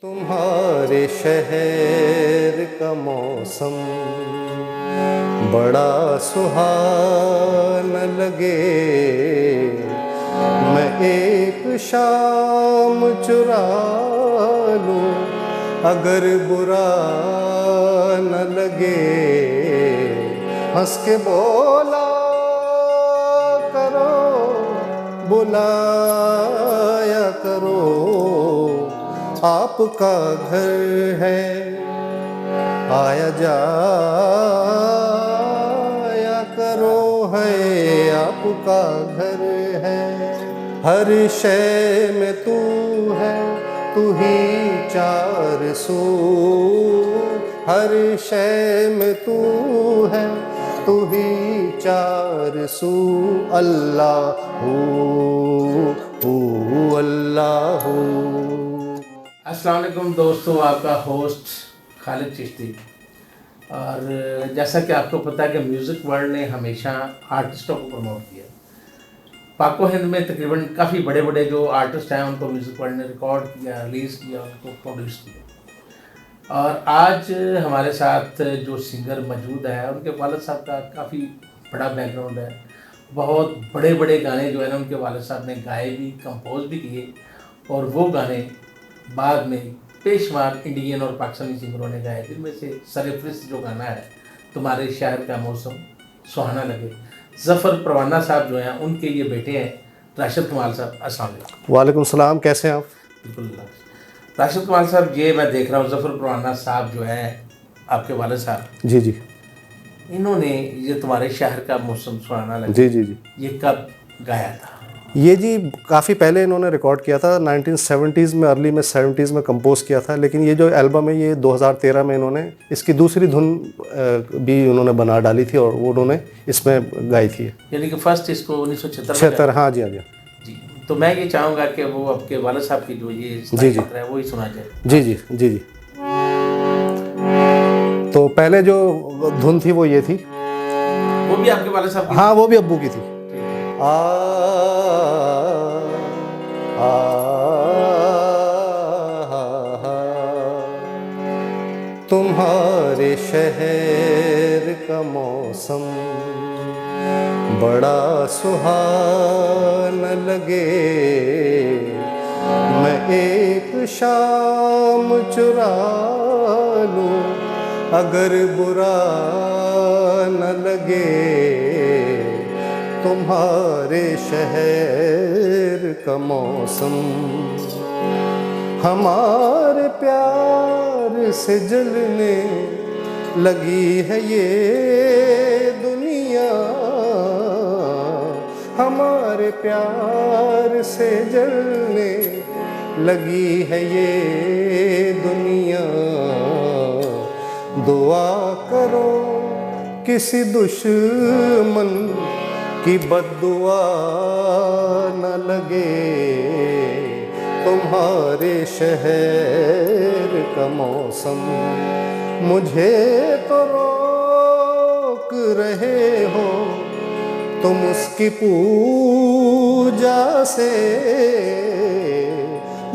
तुम्हारे शहर का मौसम बड़ा सुहाना लगे। मैं एक शाम चुरा लूं अगर बुरा न लगे। हंस के बोला करो, बुलाया करो, आपका घर है, आया जाया करो, है आपका घर है। हर शय में तू है, तू ही चार सू। हर शय में तू है, तू ही चार सू। अल्लाह हू अल्लाह हू। अस्सलाम वालेकुम दोस्तों, आपका होस्ट खालिद चिश्ती। और जैसा कि आपको पता है कि म्यूज़िक वर्ल्ड ने हमेशा आर्टिस्टों को प्रमोट किया। पाको हिंद में तकरीबन काफ़ी बड़े बड़े जो आर्टिस्ट हैं उनको म्यूज़िक वर्ल्ड ने रिकॉर्ड किया, रिलीज़ किया, उनको प्रोड्यूस किया। और आज हमारे साथ जो सिंगर मौजूद है उनके वालिद साहब का काफ़ी बड़ा बैकग्राउंड है। बहुत बड़े बड़े गाने जो है ना उनके वालिद साहब ने गाए भी, कंपोज भी किए। और वो गाने बाद में बेशुमार इंडियन और पाकिस्तानी सिंगरों ने गाए, जिनमें से सरफरिस्त जो गाना है तुम्हारे शहर का मौसम सुहाना लगे, ज़फ़र परवाना साहब जो हैं उनके ये बेटे हैं राशिद कमाल साहब। अस्सलाम वालेकुम। वालेकुम सलाम, कैसे हैं आप? बिल्कुल राशिद कमाल साहब, ये मैं देख रहा हूँ ज़फ़र परवाना साहब जो हैं आपके वालिद साहब, जी जी इन्होंने ये तुम्हारे शहर का मौसम सुहाना लगे जी जी जी ये कब गाया था? ये जी काफ़ी पहले इन्होंने रिकॉर्ड किया था, 1970s में, अर्ली में 70s में कंपोज किया था। लेकिन ये जो एल्बम है ये 2013 में इन्होंने इसकी दूसरी धुन भी उन्होंने बना डाली थी और वो उन्होंने इसमें गाई थी। यानी कि फर्स्ट इसको 1976 हाँ जी, हाँ जी जी। तो मैं ये चाहूँगा कि वो आपके वालिद साहब की जो ये जी जी है वो ही सुना जाए। जी जी जी जी। तो पहले जो धुन थी वो ये थी। वो भी आपके वालिद साहब की? हाँ, वो भी अब्बू की थी। आ आ तुम्हारे शहर का मौसम बड़ा सुहाना लगे। मैं एक शाम चुरा लूं अगर बुरा न लगे। तुम्हारे शहर का मौसम हमारे प्यार से जलने लगी है ये दुनिया। हमारे प्यार से जलने लगी है ये दुनिया। दुआ करो किसी दुश्मन की बद्दुआ न लगे। तुम्हारे शहर का मौसम मुझे तो रोक रहे हो तुम उसकी पूजा से।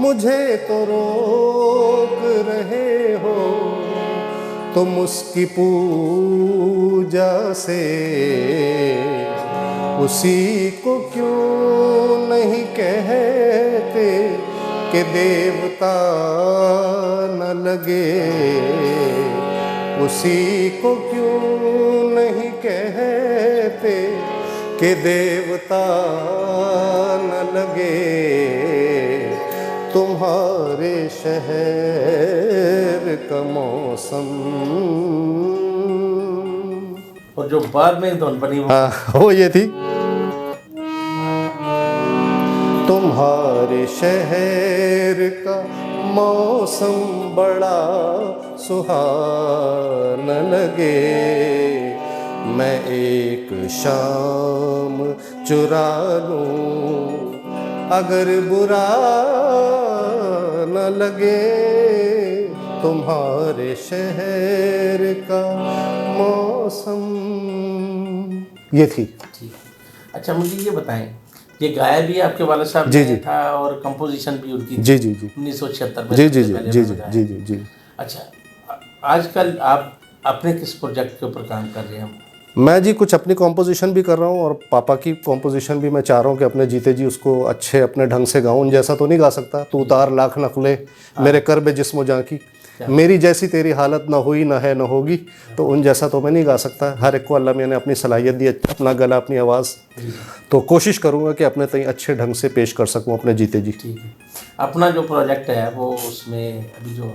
मुझे तो रोक रहे हो तुम उसकी पूजा से। उसी को क्यों नहीं कहते कि देवता न लगे। उसी को क्यों नहीं कहते कि देवता न लगे। तुम्हारे शहर का मौसम। और जो बाद में धुन बनी वो ये थी। तुम्हारे शहर का मौसम बड़ा सुहाना लगे। मैं एक शाम चुरा लूं अगर बुरा न लगे। तुम्हारे शहर का मौसम ये थी। ठीक। अच्छा, मुझे ये बताएं ये गाया भी आपके वाले साहब जी, ने जी। था और कंपोजिशन भी उनकी थी जी जी जी 1976 में जी जी सबसे जी पहले जी उन्होंने जी गाया। जी जी जी। अच्छा, आजकल आप अपने किस प्रोजेक्ट के ऊपर काम कर रहे हैं? मैं जी कुछ अपनी कॉम्पोजिशन भी कर रहा हूँ और पापा की कॉम्पोजिशन भी मैं चाह रहा हूँ कि अपने जीते जी उसको अच्छे अपने ढंग से गाऊं। उन जैसा तो नहीं गा सकता, तू उतार लाख नकले मेरे कर बे जिस्मो जां की, मेरी जैसी तेरी हालत ना हुई ना है ना होगी। तो उन जैसा तो मैं नहीं गा सकता। हर एक को अल्लाह मैंने अपनी सलाहियत दी, अपना गला अपनी आवाज़, तो कोशिश करूँगा कि अपने तई अच्छे ढंग से पेश कर सकूँ अपने जीते जी। ठीक है। अपना जो प्रोजेक्ट है वो उसमें अभी जो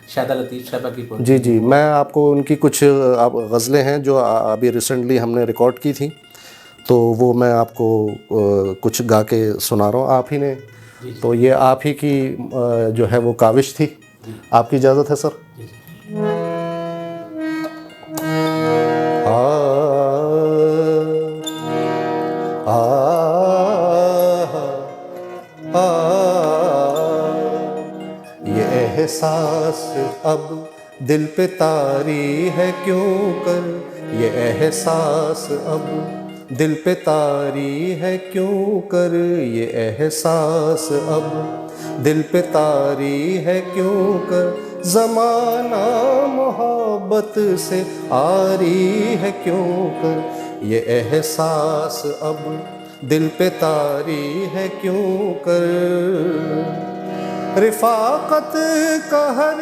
शायदा लतीफ़ साहबा की जी पोइट्री जी, मैं आपको उनकी कुछ गज़लें हैं जो अभी रिसेंटली हमने रिकॉर्ड की थी, तो वो मैं आपको कुछ गा के सुना रहा हूँ। आप ही ने, तो ये आप ही की जो है वो काविश थी। आपकी इजाज़त है सर? जी जी। आ, आ, आ, ये एहसास अब दिल पे तारी है क्यों कर, ये एहसास अब दिल पे तारी है क्यों कर, ये एहसास अब दिल पे तारी है क्यों कर, ज़माना मोहब्बत से आरी है क्यों कर, ये एहसास अब दिल पे तारी है क्यों कर। रिफाकत का हर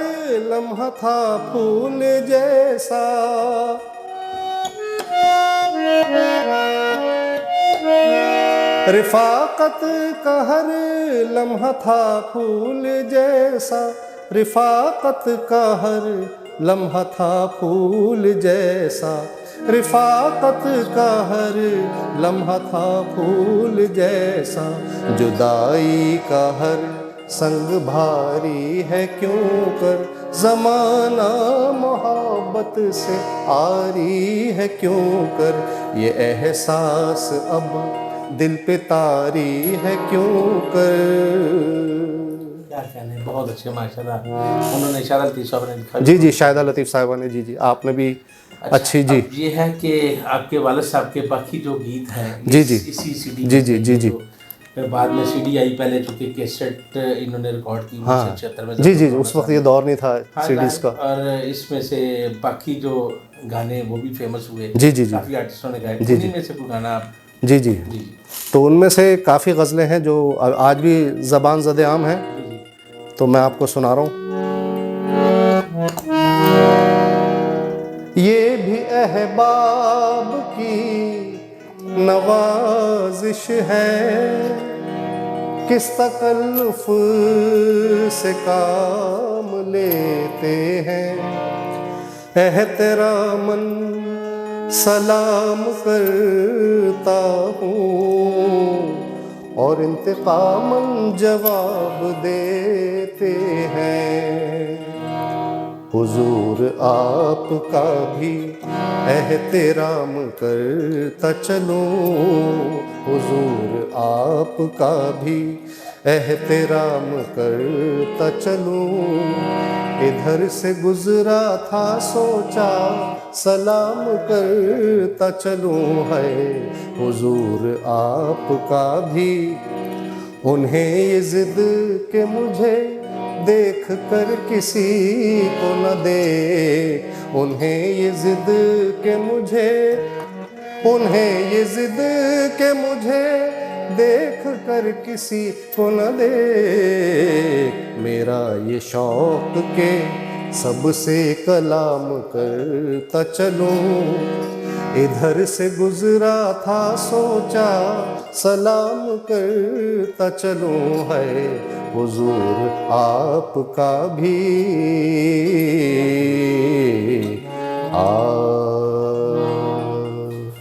लम्हा था फूल जैसा, रिफाकत का हर लम्हा था फूल जैसा, रिफाकत का हर लम्हा था फूल जैसा, रिफाकत का हर लम्हा था फूल जैसा, जुदाई का हर संग भारी है क्यों कर, ज़माना मोहब्बत से आरी है क्यों कर, ये एहसास अब दिल पे तारी है क्यों कर। क्या कहने, बहुत अच्छे माशाल्लाह। उन्होंने शायदा लतीफ़ साहब ने लिखा। जी जी, शाहिदा लतीफ़ साहिबा ने, जी जी, आपने भी अच्छी जी। अब ये है कि आपके वालिद साहब के बाकी जो गीत हैं जी जी इसी सीडी जी जी जी जी। फिर बाद में सीडी आई, पहले चूँकि कैसेट इन्होंने रिकॉर्ड की हाँ 1976 में। जी जी, उस वक्त ये दौर नहीं था हाँ, सीडीज़ का। और इसमें से बाकी जो गाने वो भी फेमस हुए, जी जी जी काफ़ी आर्टिस्टों ने गाए। जी, उन्हीं में से कोई गाना आप? जी जी, जी जी तो उनमें से काफ़ी गज़लें हैं जो आज भी ज़बान ज़द आम हैं, जी जी। तो मैं आपको सुना रहा हूँ। ये भी अहबाब की नवाजिश है, किस तकल्लुफ़ से काम लेते हैं, एहतरामन सलाम करता हूँ और इंतकामन जवाब देते हैं, हुजूर आपका भी एहतराम करता चलूं, हुजूर आपका भी एहतराम करता चलूं, इधर से गुजरा था सोचा सलाम करता चलूं, है हुजूर आपका भी, उन्हें ये जिद के मुझे देख कर किसी को न दे, उन्हें ये जिद के मुझे, उन्हें ये जिद के मुझे देख कर किसी को न दे, मेरा ये शौक के सबसे कलाम करता चलूं, इधर से गुजरा था सोचा सलाम करता चलूं, है हुजूर आपका भी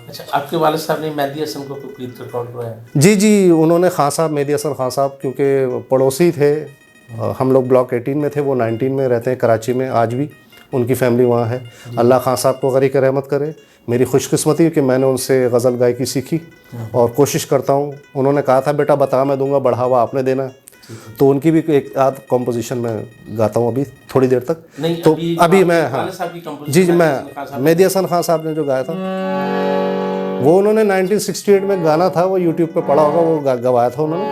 अच्छा, आपके वालिद साहब ने मेहदी हसन को कोई गीत रिकॉर्ड कराया? जी जी, उन्होंने खान साहब, मेहदी हसन खान साहब, क्योंकि पड़ोसी थे, हम लोग ब्लॉक 18 में थे, वो 19 में रहते हैं कराची में, आज भी उनकी फैमिली वहाँ है। अल्लाह खान साहब को गरीक रहमत करे। मेरी खुशकिस्मती है कि मैंने उनसे गज़ल गायकी सीखी और कोशिश करता हूँ। उन्होंने कहा था बेटा बता मैं दूंगा, बढ़ावा आपने देना, तो उनकी भी एक आध कॉम्पोजिशन में गाता हूँ अभी थोड़ी देर तक। नहीं, तो अभी मैं, हाँ वालिद साहब की composition जी जी, मेहदी मैं हसन खान साहब मेहदी हसन खान साहब ने जो गाया था, वो उन्होंने 1968 में गाना था, वो यूट्यूब पे पड़ा होगा, वो गवाया था उन्होंने।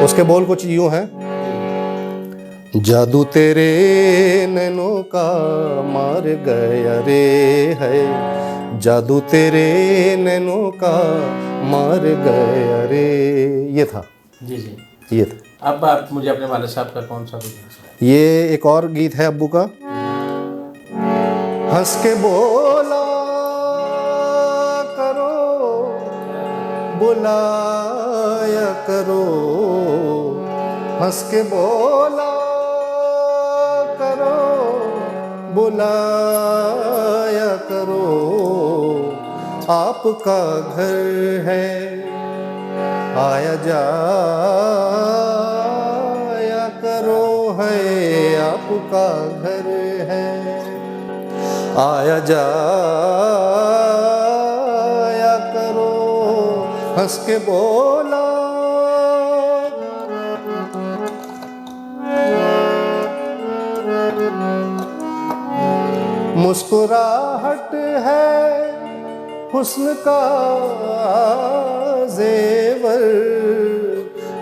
उसके बोल कुछ यूं हैं, जादू तेरे नैनों का मार गया रे है, जादू तेरे नैनों का मार गया रे। ये था, जी जी। ये था। अब आप मुझे अपने वाले साहब का कौन सा भी सुनाएं। ये एक और गीत है अब्बू का, हंस के बोला करो, बुलाया करो, हंस के बोला करो, बुलाया करो, आपका घर है, आया जाया करो, है आपका घर है, आया जाया करो, हंस के बोला। मुस्कुराहट है हुस्न का जेवर,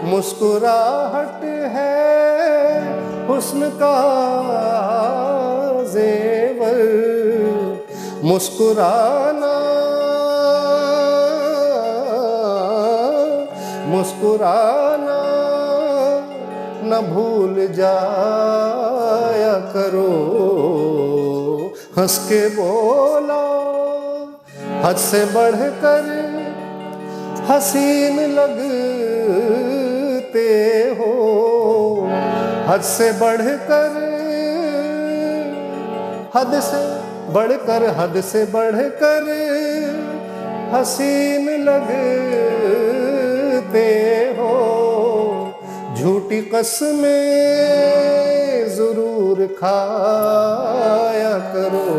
मुस्कुराहट है हुस्न का जेवर, मुस्कुराना मुस्कुराना न भूल जाया करो, हंस के बोला। हद से बढ़कर हसीन लगते हो, हद से बढ़कर, हद से बढ़कर, हद से बढ़कर हसीन लगते हो, झूठी कसमें जरूर खाया करो,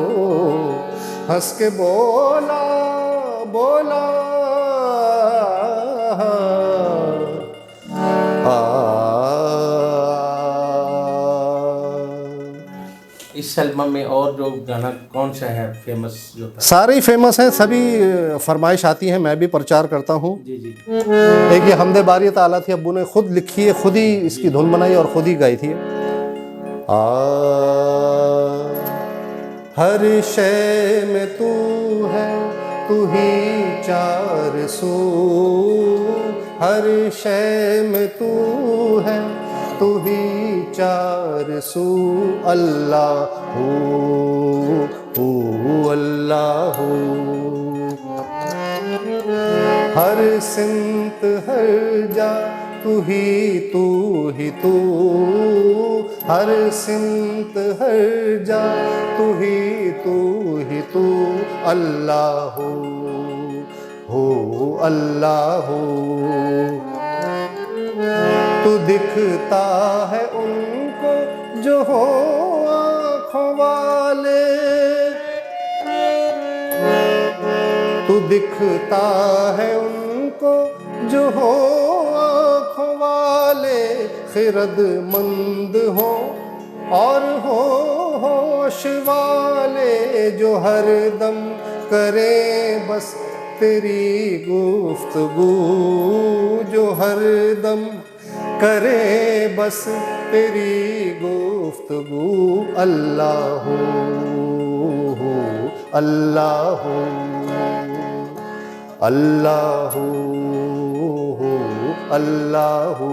हंस के बोला बोला। इस एल्बम में और जो गाना कौन सा है फेमस जो था? सारे ही फेमस हैं, सभी फरमाइश आती हैं, मैं भी प्रचार करता हूँ। जी जी। एक ये हमदे बारी ताला थी, अब्बू ने खुद लिखी है, खुद ही इसकी धुन बनाई और खुद ही गाई थी। हर शय में तू है, तू ही चार सू, हर शय में तू है, तू ही चार सू, अल्लाह हू अल्लाह हू, हर सिमत हर जा तू ही तू, हर सिमत हर जा तू ही तू, अल्लाह हो अल्लाह हो। तू दिखता है उनको जो हो आँखों वाले, तू दिखता है उनको जो हो आँखों वाले, खिरदमंद हो और हो होश वाले, जो हर दम करे बस तेरी गुफ्तगू, जो हर दम करे बस तेरी गुफ्तगू, अल्लाह हो अल्लाह हो अल्लाह हो अल्लाह हो।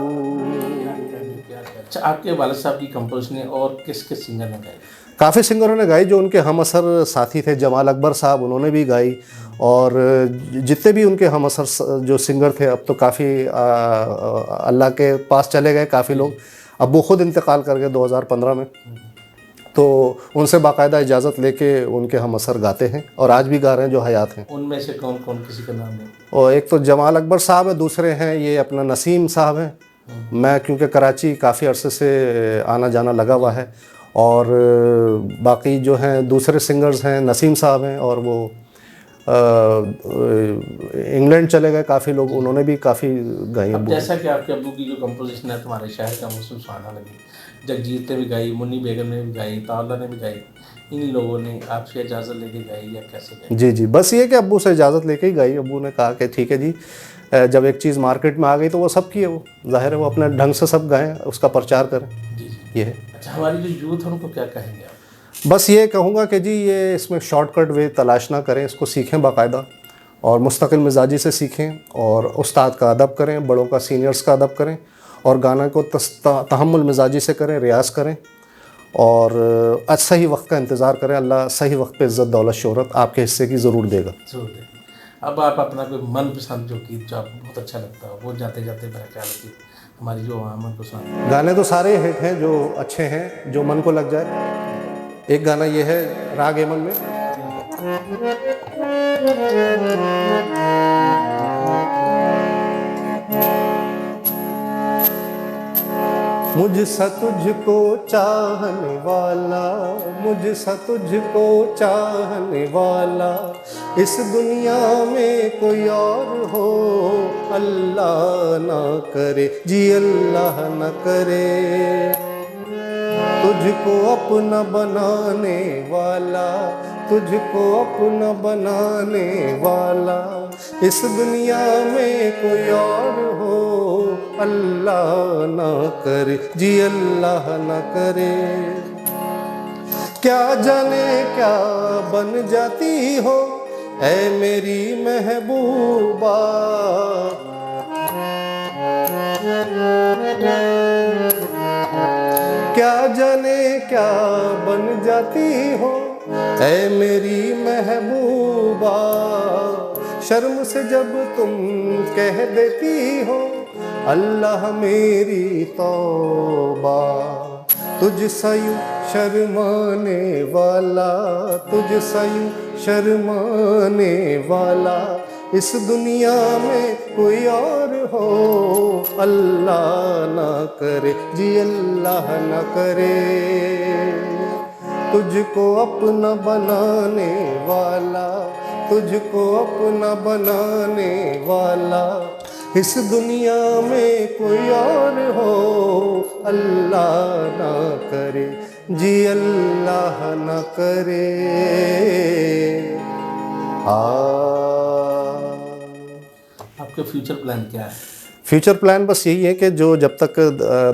अच्छा, आपके वालिद साहब की कंपोजिशन और किस किस सिंगर ने गाई? काफ़ी सिंगरों ने गाई, जो उनके हम असर साथी थे, जमाल अकबर साहब, उन्होंने भी गाई, और जितने भी उनके हम असर जो सिंगर थे, अब तो काफ़ी अल्लाह के पास चले गए काफ़ी लोग। अब वो खुद इंतकाल कर गए 2015 में, तो उनसे बाकायदा इजाज़त लेके उनके हम असर गाते हैं और आज भी गा रहे हैं जो हयात हैं। उनमें से कौन कौन, किसी का नाम है? और एक तो जमाल अकबर साहब है, दूसरे हैं ये अपना नसीम साहब हैं। मैं क्योंकि कराची काफ़ी अरसे से आना जाना लगा हुआ है, और बाकी जो हैं दूसरे सिंगर्स हैं, नसीम साहब हैं, और वो इंग्लैंड चले गए काफ़ी लोग, उन्होंने भी काफ़ी गाई। अब जैसा कि आपके अब्बू की जो कंपोजिशन है, तुम्हारे शहर का मौसम सुहाना लगे, जगजीत ने भी गाई, मुन्नी बेगम ने भी गाई, तावला ने भी गाई, इन्हीं लोगों ने आपसे इजाज़त लेके गाई या कैसे गाई? जी जी, बस ये कि अब्बू से इजाज़त लेके ही गाई। अब्बू ने कहा कि ठीक है जी, जब एक चीज़ मार्केट में आ गई तो वो सबकी है, वो ज़ाहिर है वो अपने ढंग से सब गाएं, उसका प्रचार करें, जी जी। ये है। अच्छा, हमारी जो यूथ है उनको क्या कहेंगे आप? बस ये कहूँगा कि जी ये इसमें शॉर्टकट वे तलाश ना करें, इसको सीखें बाकायदा और मुस्तकिल मिजाजी से सीखें और उस्ताद का अदब करें, बड़ों का, सीनियर्स का अदब करें और गाना को तहम्मुल मिजाजी से करें, रियाज़ करें और सही वक्त का इंतज़ार करें। अल्लाह सही वक्त पे इज़्ज़त, दौलत, शोहरत आपके हिस्से की ज़रूर देगा। ज़रूर देखें। अब आप अपना कोई मनपसंद जो गीत जो आपको बहुत अच्छा लगता हो वो जाते जाते मेरा ख्याल है कि हमारी जो आम उनको सुना। गाने तो सारे हिट हैं जो अच्छे हैं, जो मन को लग जाए। एक गाना ये है राग एमन में, मुझसा तुझको चाहने वाला, मुझसा तुझको चाहने वाला इस दुनिया में कोई और हो, अल्लाह ना करे जी, अल्लाह ना करे। तुझको अपना बनाने वाला, तुझको अपना बनाने वाला इस दुनिया में कोई और हो, अल्लाह ना करे जी, अल्लाह ना करे। क्या जाने क्या बन जाती हो ऐ मेरी महबूबा, क्या जाने क्या बन जाती हो ऐ मेरी महबूबा, शर्म से जब तुम कह देती हो अल्लाह मेरी तौबा। तुझ सयूं शर्माने वाला, तुझ सयूं शर्माने वाला इस दुनिया में कोई और हो, अल्लाह ना करे जी, अल्लाह ना करे। तुझको अपना बनाने वाला, तुझको अपना बनाने वाला इस दुनिया में कोई और हो, अल्लाह ना करे जी, अल्लाह ना करे। आपके फ्यूचर प्लान क्या है? फ्यूचर प्लान बस यही है कि जो जब तक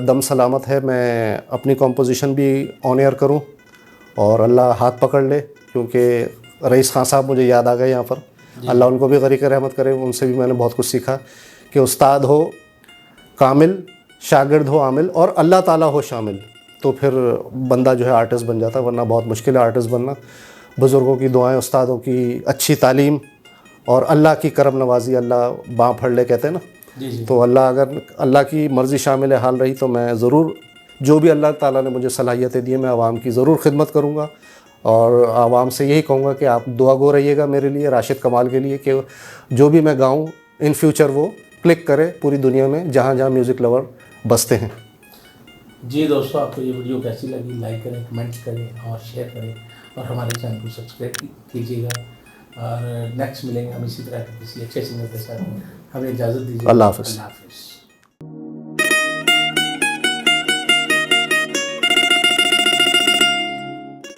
दम सलामत है मैं अपनी कॉम्पोजिशन भी ऑन एयर करूं और अल्लाह हाथ पकड़ ले, क्योंकि रईस खान साहब मुझे याद आ गए यहाँ पर, अल्लाह उनको भी गरीक रहमत करे। उनसे भी मैंने बहुत कुछ सीखा कि उस्ताद हो कामिल, शागिर्द हो आमिल और अल्लाह ताला हो शामिल, तो फिर बंदा जो है आर्टिस्ट बन जाता, वरना बहुत मुश्किल है आर्टिस्ट बनना। बुज़ुर्गों की दुआएं, उस्तादों की अच्छी तालीम और अल्लाह की करम नवाजी, अल्लाह बाँ फड़ ले कहते हैं ना, जी जी। तो अगर अल्लाह की मर्ज़ी शामिल हाल रही तो मैं ज़रूर जो भी अल्लाह ताला ने मुझे सलाहियतें दी हैं मैं आवाम की ज़रूर खिदमत करूँगा और आवाम से यही कहूँगा कि आप दुआ गो रहिएगा मेरे लिए, राशिद कमाल के लिए, कि जो भी मैं गाऊँ इन फ्यूचर वो क्लिक करे पूरी दुनिया में जहाँ जहाँ म्यूज़िक लवर बसते हैं। जी दोस्तों, आपको ये वीडियो कैसी लगी लाइक करें, कमेंट करें और शेयर करें और हमारे चैनल को सब्सक्राइब कीजिएगा। और नेक्स्ट मिलेंगे हम इसी तरह के किसी अच्छे सिंगर के साथ। हमें इजाज़त दीजिए। अल्लाह हाफ़िज़। अल्लाह हाफ़िज़।